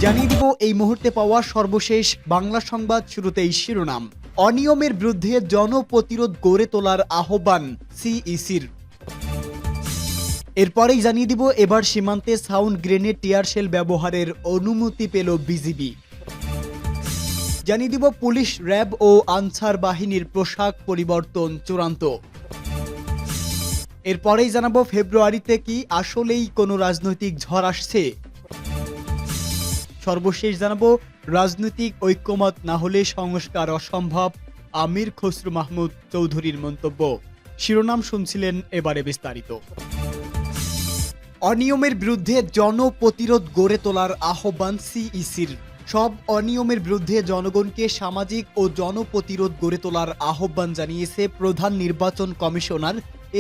জানিয়ে দিব এই মুহূর্তে পাওয়া সর্বশেষ বাংলা সংবাদ। শুরুতেই শিরোনাম। অনিয়মের বিরুদ্ধে জনপ্রতিরোধ গড়ে তোলার আহ্বান সিইসির। এরপরেই জানিয়ে দিব এবার সীমান্তে সাউন্ড গ্রেনেড টিয়ারশেল ব্যবহারের অনুমতি পেল বিজিবি। জানিয়ে দিব পুলিশ, র্যাব ও আনসার বাহিনীর পোশাক পরিবর্তন চূড়ান্ত। এরপরেই জানাবো ফেব্রুয়ারিতে কি আসলেই কোনো রাজনৈতিক ঝড় আসছে। সর্বশেষ জানাবো রাজনৈতিক ঐক্যমত না হলে সংস্কার অসম্ভব, আমির খসরু মাহমুদ চৌধুরীর মন্তব্য। শিরোনাম শুনছিলেন, এবারে বিস্তারিত। অনিয়মের বিরুদ্ধে জনপ্রতিরোধ গড়ে তোলার আহ্বান সিইসির। সব অনিয়মের বিরুদ্ধে জনগণকে সামাজিক ও জনপ্রতিরোধ গড়ে তোলার আহ্বান জানিয়েছে প্রধান নির্বাচন কমিশনার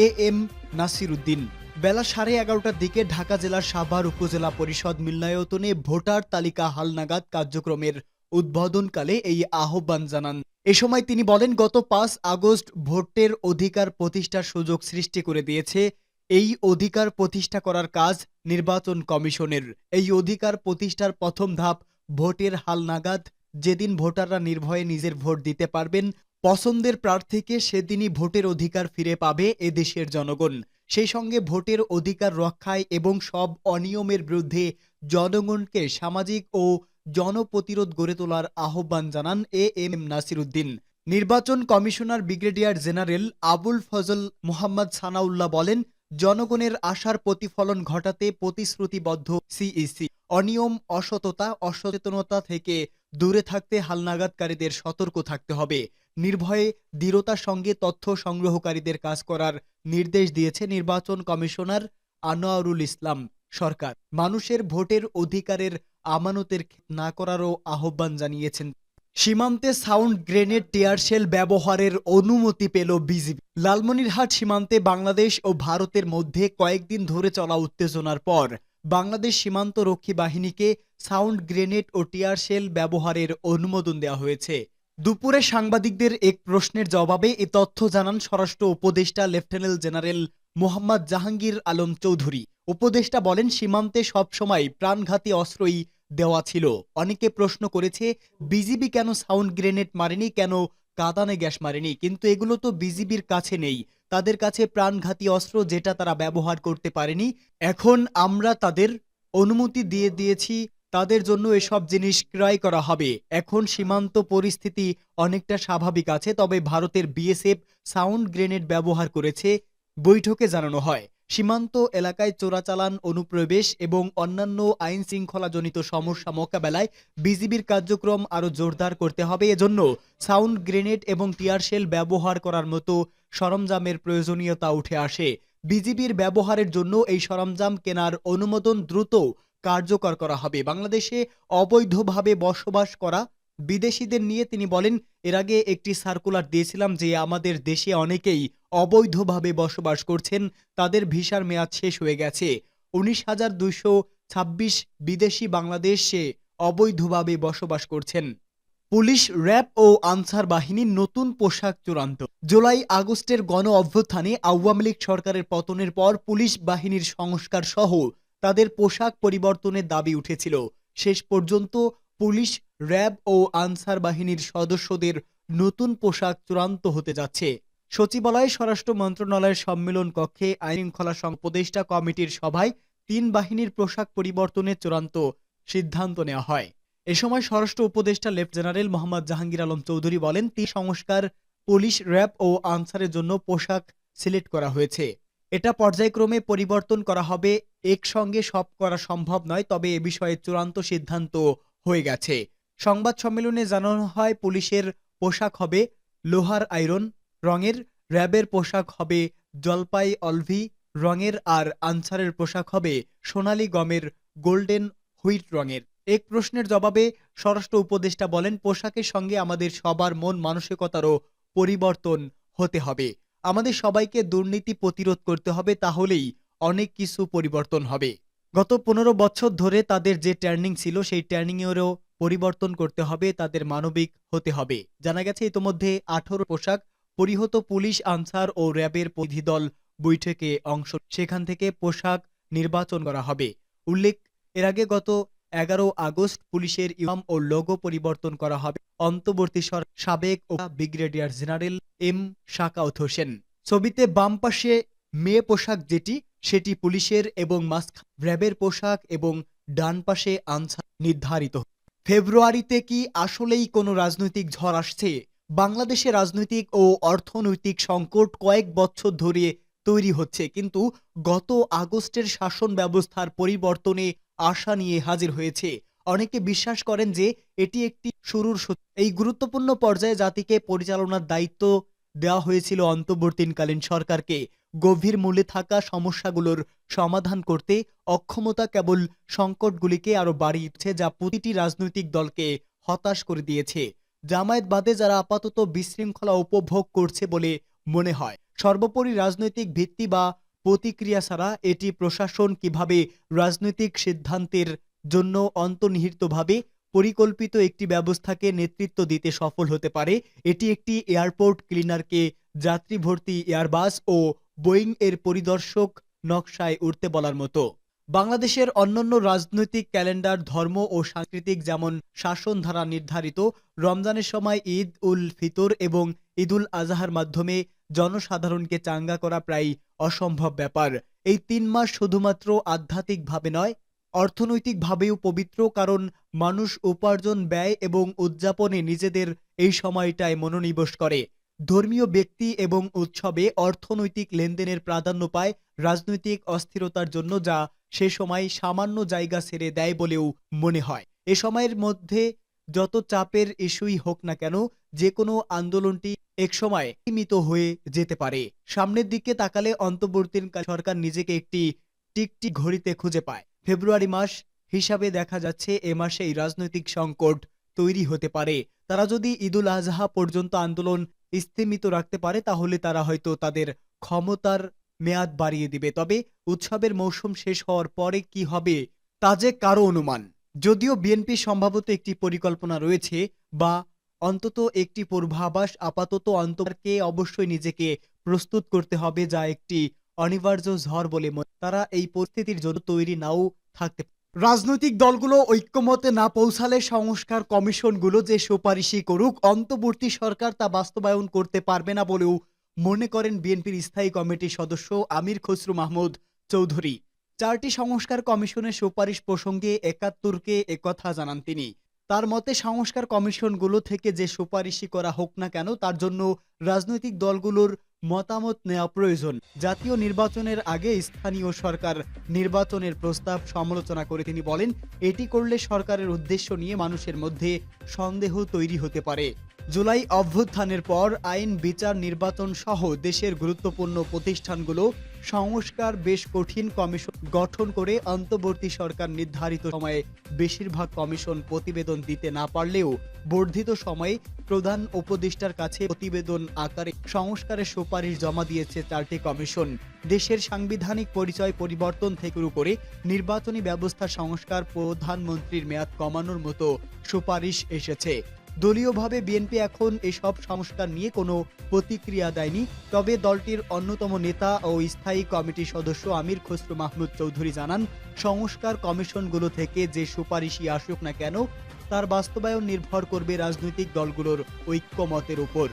এএম নাসির উদ্দিন। বেলা 11:30টার দিকে ঢাকা জেলার সাভার উপজেলা পরিষদ মিলনায়তনে ভোটার তালিকা হালনাগাদ কার্যক্রমের উদ্বোধনকালে এই আহ্বান জানান। এ সময় তিনি বলেন, গত 5 আগস্ট ভোটের অধিকার প্রতিষ্ঠার সুযোগ সৃষ্টি করে দিয়েছে। এই অধিকার প্রতিষ্ঠা করার কাজ নির্বাচন কমিশনের। এই অধিকার প্রতিষ্ঠার প্রথম ধাপ ভোটের হালনাগাদ। যেদিন ভোটাররা নির্ভয়ে নিজের ভোট দিতে পারবেন পছন্দের প্রার্থীকে, সেদিনই ভোটের অধিকার ফিরে পাবে এদেশের জনগণ। সেই সঙ্গে ভোটের অধিকার রক্ষায় এবং সব অনিয়মের বিরুদ্ধে জনগণকে সামাজিক ও জনপ্রতিরোধ গড়ে তোলার আহ্বান জানান এএম নাসির উদ্দিন। নির্বাচন commissioner brigadier general Abul Fazal Mohammad Sanaullah বলেন, জনগণের আশার প্রতিফলন ঘটাতে প্রতিশ্রুতিবদ্ধ সিইসি। অনিয়ম, অসততা, অসচেতনতা থেকে দূরে থাকতে হালনাগাদকারীদের সতর্ক থাকতে হবে। নির্ভয়ে দৃঢ়তার সঙ্গে তথ্য সংগ্রহকারীদের কাজ করার নির্দেশ দিয়েছে নির্বাচন কমিশনার আনোয়ারুল ইসলাম সরকার। মানুষের ভোটের অধিকারের আমানতের না করারও আহ্বান জানিয়েছেন। সীমান্তে সাউন্ড গ্রেনেড টিয়ারশেল ব্যবহারের অনুমতি পেল বিজিবি। লালমনিরহাট সীমান্তে বাংলাদেশ ও ভারতের মধ্যে কয়েকদিন ধরে চলা উত্তেজনার পর বাংলাদেশ সীমান্ত রক্ষী বাহিনীকে সাউন্ড গ্রেনেড ও টিয়ারশেল ব্যবহারের অনুমোদন দেওয়া হয়েছে। দুপুরে সাংবাদিকদের এক প্রশ্নের জবাবে এ তথ্য জানান স্বরাষ্ট্র উপদেষ্টা লেফটেন্যান্ট জেনারেল মোহাম্মদ জাহাঙ্গীর আলম চৌধুরী। উপদেষ্টা বলেন, সীমান্তে সবসময় প্রাণঘাতী অস্ত্রই দেওয়া ছিল। অনেকে প্রশ্ন করেছে বিজিবি কেন সাউন্ড গ্রেনেড মারেনি, কেন কাঁদানে গ্যাস মারেনি, কিন্তু এগুলো তো বিজিবির কাছে নেই। তাদের কাছে প্রাণঘাতী অস্ত্র যেটা তারা ব্যবহার করতে পারেনি। এখন আমরা তাদের অনুমতি দিয়ে দিয়েছি, তাদের জন্য এসব জিনিস ক্রয় করা হবে। এখন সীমান্ত পরিস্থিতি অনেকটা স্বাভাবিক আছে, তবে ভারতের বিএসএফ সাউন্ড গ্রেনেড ব্যবহার করেছে, বৈঠকে জানানো হয়। সীমান্ত এলাকায় চোরাচালান, অনুপ্রবেশ এবং অন্যান্য আইন শৃঙ্খলাজনিত সমস্যা মোকাবেলায় বিজিবির কার্যক্রম আরও জোরদার করতে হবে। এজন্য সাউন্ড গ্রেনেড এবং টিয়ারশেল ব্যবহার করার মতো সরঞ্জামের প্রয়োজনীয়তা উঠে আসে। বিজিবির ব্যবহারের জন্য এই সরঞ্জাম কেনার অনুমোদন দ্রুত কার্যকর করা হবে। বাংলাদেশে অবৈধভাবে বসবাস করা বিদেশিদের নিয়ে তিনি বলেন, এর আগে একটি সার্কুলার দিয়েছিলাম যে আমাদের দেশে অনেকেই অবৈধভাবে বসবাস করছেন, তাদের ভিসার মেয়াদ শেষ হয়ে গেছে। 19,226 বিদেশি বাংলাদেশে অবৈধভাবে বসবাস করছেন। পুলিশ, র্যাব ও আনসার বাহিনীর নতুন পোশাক চূড়ান্ত। জুলাই আগস্টের গণ অভ্যুত্থানে আওয়ামী লীগ সরকারের পতনের পর পুলিশ বাহিনীর সংস্কার সহ তাদের পোশাক পরিবর্তনের দাবি উঠেছিল। শেষ পর্যন্ত পুলিশ, র্যাব ও আনসার বাহিনীর সদস্যদের নতুন পোশাক চূড়ান্ত হতে যাচ্ছে। সচিবালয়ে স্বরাষ্ট্র মন্ত্রণালয়ের সম্মেলন কক্ষে আইন শৃঙ্খলা উপদেষ্টা কমিটির সভায় 3 বাহিনীর পোশাক পরিবর্তনের চূড়ান্ত সিদ্ধান্ত নেওয়া হয়। এ সময় স্বরাষ্ট্র উপদেষ্টা লেফটেন্যান্ট জেনারেল মোহাম্মদ জাহাঙ্গীর আলম চৌধুরী বলেন, 3 সংস্কার পুলিশ, র্যাব ও আনসারের জন্য পোশাক সিলেক্ট করা হয়েছে। এটা পর্যায়ক্রমে পরিবর্তন করা হবে, একসঙ্গে সব করা সম্ভব নয়, তবে এ বিষয়ে চূড়ান্ত সিদ্ধান্ত হয়ে গেছে। সংবাদ সম্মেলনে জানানো হয়, পুলিশের পোশাক হবে লোহার আয়রন রঙের, র্যাবের পোশাক হবে জলপাই অলভি রঙের, আর আনসারের পোশাক হবে সোনালী গমের গোল্ডেন হুইট রঙের। এক প্রশ্নের জবাবে স্বরাষ্ট্র উপদেষ্টা বলেন, পোশাকের সঙ্গে আমাদের সবার মন মানসিকতারও পরিবর্তন হতে হবে। আমাদের সবাইকে দুর্নীতি প্রতিরোধ করতে হবে, তাহলেই অনেক কিছু পরিবর্তন হবে। গত 15 বছর ধরে তাদের যে ট্রেনিং ছিল সেই ট্রেনিংয়েরও পরিবর্তন করতে হবে, তাদের মানবিক হতে হবে। জানা গেছে ইতোমধ্যে 18 পোশাক পরিহিত পুলিশ, আনসার ও র্যাবের প্রতিনিধি দল বৈঠকে অংশ, সেখান থেকে পোশাক নির্বাচন করা হবে। উল্লেখ, এর আগে গত 11 আগস্ট পুলিশের ইউনিফর্ম ও লোগো পরিবর্তন করা হবে। অন্তর্বর্তী সরকার সাবেক brigadier general M Shakawat Hossain. ছবিতে বাম পাশে মেয়ে পোশাক সেটি পুলিশের এবং র্যাবের পোশাক এবং ডান পাশে আনসার নির্ধারিত। ফেব্রুয়ারিতে কি আসলেই কোনো রাজনৈতিক ঝড় আসছে? বাংলাদেশে রাজনৈতিক ও অর্থনৈতিক সংকট কয়েক বছর ধরে তৈরি হচ্ছে, কিন্তু গত আগস্টের শাসন ব্যবস্থার পরিবর্তনে আশা নিয়ে হাজির হয়েছে। অনেকে বিশ্বাস করেন যে এটি একটি শুরুর এই গুরুত্বপূর্ণ পর্যায়ে জাতিকে পরিচালনার দায়িত্ব দেওয়া হয়েছিল অন্তর্বর্তীকালীন সরকারকে। গভীর মূলে থাকা সমস্যাগুলোর সমাধান করতে অক্ষমতা কেবল সংকটগুলিকে আরো বাড়িয়েছে, যা প্রতিটি রাজনৈতিক দলকে হতাশ করে দিয়েছে। জামায়াত বাদে যারা আপাতত বিশৃঙ্খলা উপভোগ করছে বলে মনে হয়। সর্বোপরি রাজনৈতিক ভিত্তি বা প্রতিক্রিয়া ছাড়া এটি প্রশাসন কিভাবে রাজনৈতিক সিদ্ধান্তের জন্য অন্তর্নিহিতভাবে পরিকল্পিত একটি ব্যবস্থাকে নেতৃত্ব দিতে সফল হতে পারে। এটি একটি এয়ারপোর্ট ক্লিনারকে যাত্রী ভর্তি এয়ারবাস ও বোয়িং এর পরিদর্শক নকশায় উঠতে বলার মতো। বাংলাদেশের অন্যান্য রাজনৈতিক ক্যালেন্ডার, ধর্ম ও সাংস্কৃতিক যেমন শাসন ধারা নির্ধারিত রমজানের সময় ঈদ উল ফিতর এবং ঈদুল আজহার মাধ্যমে জনসাধারণকে চাঙ্গা করা প্রায় অসম্ভব ব্যাপার। এই 3 মাস শুধুমাত্র আধ্যাত্মিকভাবে নয়, অর্থনৈতিকভাবেও পবিত্র, কারণ মানুষ উপার্জন, ব্যয় এবং উদযাপনে নিজেদের এই সময়টায় মনোনিবেশ করে। ধর্মীয় ব্যক্তি এবং উৎসবে অর্থনৈতিক লেনদেনের প্রাধান্য পায় রাজনৈতিক অস্থিরতার জন্য, যা সে সময় সামান্য জায়গা ছেড়ে দেয় বলেও মনে হয়। এ সময়ের মধ্যে যত চাপের ইস্যুই হোক না কেন, যে কোনো আন্দোলনটি একসময় সীমিত হয়ে যেতে পারে। সামনের দিকে তাকালে অন্তর্বর্তীকালীন সরকার নিজেকে একটি টিকটিক ঘড়িতে খুঁজে পায়। ফেব্রুয়ারি মাস হিসাবে দেখা যাচ্ছে এ মাসেই রাজনৈতিক সংকট তৈরি হতে পারে। তারা যদি ঈদুল আজহা পর্যন্ত আন্দোলন স্থিমিত রাখতে পারে তাহলে তারা হয়তো তাদের ক্ষমতার মেয়াদ বাড়িয়ে দিবে। তবে উৎসবের মৌসুম শেষ হওয়ার পরে কি হবে তা যে কারো অনুমান। যদিও বিএনপি সম্ভবত একটি পরিকল্পনা রয়েছে বা অন্তত একটি পূর্বাভাস, আপাতত অন্তরকে অবশ্যই নিজেকে প্রস্তুত করতে হবে, যা একটি অনিবার্য ঝড় বলে তারা এই পরিস্থিতির জন্য তৈরি নাও থাকতে। রাজনৈতিক দলগুলো ঐক্যমতে না পৌঁছালে সংস্কার কমিশনগুলো যে সুপারিশই করুক, অন্তর্বর্তী সরকার তা বাস্তবায়ন করতে পারবে না বলেও মনে করেন বিএনপির স্থায়ী কমিটির সদস্য আমির খসরু মাহমুদ চৌধুরী। 4টি সংস্কার কমিশনের সুপারিশ প্রসঙ্গে 71কে একথা জানান তিনি। তার মতে সংস্কার কমিশনগুলো থেকে যে সুপারিশই করা হোক না কেন, তার জন্য রাজনৈতিক দলগুলোর মতামত নেওয়া প্রয়োজন। জাতীয় নির্বাচনের আগে স্থানীয় সরকার নির্বাচনের প্রস্তাব সমালোচনা করে তিনি বলেন, এটি করলে সরকারের উদ্দেশ্য নিয়ে মানুষের মধ্যে সন্দেহ তৈরি হতে পারে। জুলাই অভ্যুত্থানের পর আইন, বিচার, নির্বাচন সহ দেশের গুরুত্বপূর্ণ প্রতিষ্ঠানগুলো সংস্কার বেশ কঠিন কমিশন গঠন করে অন্তর্বর্তী সরকার নির্ধারিত সময়ে বেশিরভাগ কমিশন প্রতিবেদন দিতে না পারলেও বর্ধিত সময়ে প্রধান উপদেষ্টার কাছে প্রতিবেদন আকারে সংস্কারের সুপারিশ জমা দিয়েছে 4টি কমিশন। দেশের সাংবিধানিক পরিচয় পরিবর্তন থেকে শুরু করে নির্বাচনী ব্যবস্থা সংস্কার, প্রধানমন্ত্রীর মেয়াদ কমানোর মতো সুপারিশ এসেছে। দলীয়ভাবে বিএনপি এখন এসব সংস্কার নিয়ে কোনো প্রতিক্রিয়া দেয়নি। তবে দলটির অন্যতম নেতা ও স্থায়ী কমিটির সদস্য আমির খসরু মাহমুদ চৌধুরী জানান, সংস্কার কমিশনগুলো থেকে যে সুপারিশই আসুক না কেন, তার বাস্তবায়ন নির্ভর করবে রাজনৈতিক দলগুলোর ঐক্যমতের উপর।